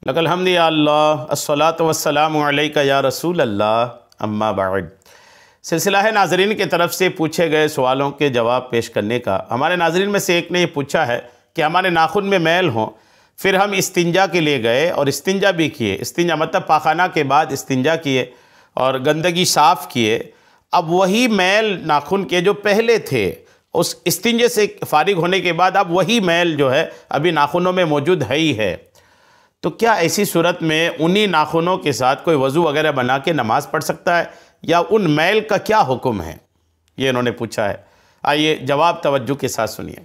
لک الحمد یا اللہ، الصلاۃ والسلام علیک یا رسول اللہ، اما بعد۔ سلسلہ ہے ناظرین کی طرف سے پوچھے گئے سوالوں کے جواب پیش کرنے کا۔ ہمارے ناظرین میں سے ایک نے یہ پوچھا ہے کہ ہمارے ناخن میں میل ہوں، پھر ہم استنجا کے لیے گئے اور استنجا بھی کیے، استنجا مطلب پاخانہ کے بعد استنجا کیے اور گندگی صاف کیے، اب وہی میل ناخن کے جو پہلے تھے اس استنجے سے فارغ ہونے کے بعد اب وہی میل جو ہے ابھی ناخنوں میں موجود ہے ہی ہے، تو کیا ایسی صورت میں انہی ناخنوں کے ساتھ کوئی وضو وغیرہ بنا کے نماز پڑھ سکتا ہے، یا ان میل کا کیا حکم ہے؟ یہ انہوں نے پوچھا ہے۔ آئیے جواب توجہ کے ساتھ سنیے۔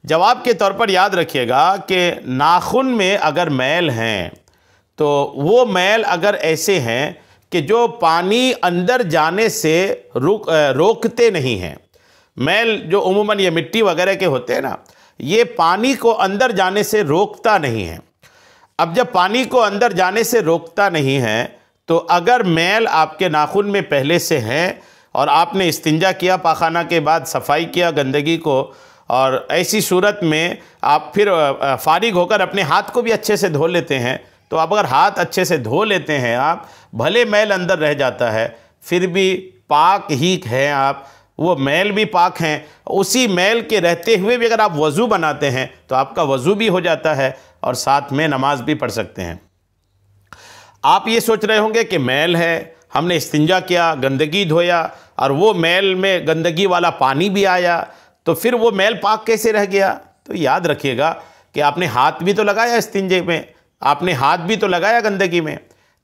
جواب کے طور پر یاد رکھیے گا کہ ناخن میں اگر میل ہیں تو وہ میل اگر ایسے ہیں کہ جو پانی اندر جانے سے روکتے نہیں ہیں، میل جو عموماً یہ مٹی وغیرہ کے ہوتے ہیں نا، یہ پانی کو اندر جانے سے روکتا نہیں ہے۔ اب جب پانی کو اندر جانے سے روکتا نہیں ہے تو اگر میل آپ کے ناخن میں پہلے سے ہیں اور آپ نے استنجا کیا، پاخانہ کے بعد صفائی کیا گندگی کو، اور ایسی صورت میں آپ پھر فارغ ہو کر اپنے ہاتھ کو بھی اچھے سے دھو لیتے ہیں، تو اب اگر ہاتھ اچھے سے دھو لیتے ہیں آپ، بھلے میل اندر رہ جاتا ہے پھر بھی پاک ہی ہیں آپ، وہ میل بھی پاک ہیں، اسی میل کے رہتے ہوئے بھی اگر آپ وضو بناتے ہیں تو آپ کا وضو بھی ہو جاتا ہے اور ساتھ میں نماز بھی پڑھ سکتے ہیں۔ آپ یہ سوچ رہے ہوں گے کہ میل ہے، ہم نے استنجا کیا، گندگی دھویا اور وہ میل میں گندگی والا پانی بھی آیا، تو پھر وہ میل پاک کیسے رہ گیا؟ تو یاد رکھیے گا کہ آپ نے ہاتھ بھی تو لگایا استنجے میں، آپ نے ہاتھ بھی تو لگایا گندگی میں۔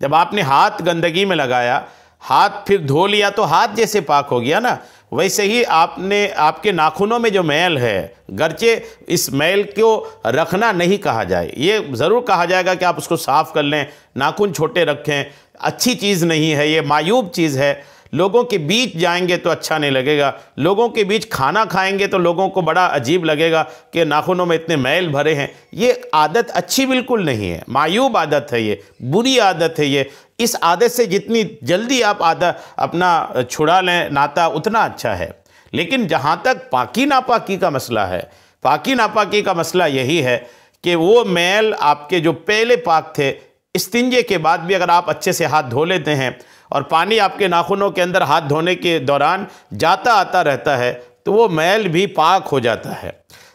جب آپ نے ہاتھ گندگی میں لگایا، ہاتھ پھر دھو لیا تو ہاتھ جیسے پاک ہو گیا نا، ویسے ہی آپ کے ناخنوں میں جو میل ہے، گرچہ اس میل کو رکھنا نہیں کہا جائے، یہ ضرور کہا جائے گا کہ آپ اس کو صاف کر لیں، ناخن چھوٹے رکھیں، اچھی چیز نہیں ہے، یہ معیوب چیز ہے، لوگوں کے بیچ جائیں گے تو اچھا نہیں لگے گا، لوگوں کے بیچ کھانا کھائیں گے تو لوگوں کو بڑا عجیب لگے گا کہ ناخنوں میں اتنے میل بھرے ہیں۔ یہ عادت اچھی بالکل نہیں ہے، معیوب عادت ہے، یہ بری عادت ہے۔ یہ اس عادت سے جتنی جلدی آپ اپنا چھڑا لیں ناتا اتنا اچھا ہے۔ لیکن جہاں تک پاکی ناپاکی کا مسئلہ ہے، پاکی ناپاکی کا مسئلہ یہی ہے کہ وہ میل آپ کے جو پہلے پاک تھے، استنجے کے بعد بھی اگر آپ اچھے سے ہاتھ دھو لیتے ہیں اور پانی آپ کے ناخنوں کے اندر ہاتھ دھونے کے دوران جاتا آتا رہتا ہے تو وہ میل بھی پاک ہو جاتا ہے۔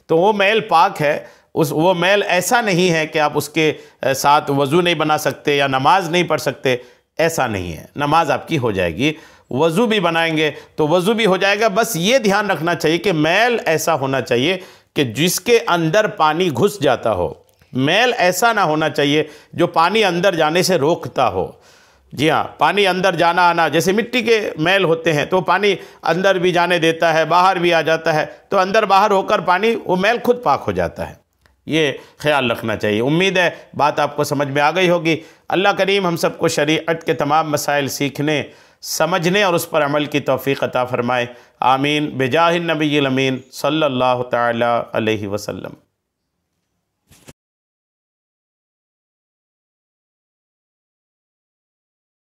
تو وہ میل پاک ہے، وہ میل ایسا نہیں ہے کہ آپ اس کے ساتھ وضو نہیں بنا سکتے یا نماز نہیں پڑھ سکتے، ایسا نہیں ہے، نماز آپ کی ہو جائے گی، وضو بھی بنائیں گے تو وضو بھی ہو جائے گا۔ بس یہ دھیان رکھنا چاہیے کہ میل ایسا ہونا چاہیے کہ جس کے اندر پانی گھس جاتا ہو، میل ایسا نہ ہونا چاہیے جو پانی اندر جانے سے روکتا ہو۔ جی ہاں، پانی اندر جانا آنا، جیسے مٹی کے میل ہوتے ہیں تو پانی اندر بھی جانے دیتا ہے، باہر بھی آ جاتا ہے، تو اندر باہر ہو کر پانی وہ میل خود پاک ہو جاتا ہے۔ یہ خیال رکھنا چاہیے۔ امید ہے بات آپ کو سمجھ میں آ گئی ہوگی۔ اللہ کریم ہم سب کو شریعت کے تمام مسائل سیکھنے، سمجھنے اور اس پر عمل کی توفیق عطا فرمائے۔ آمین بجاہ النبی الامین صلی اللہ تعالی علیہ وسلم۔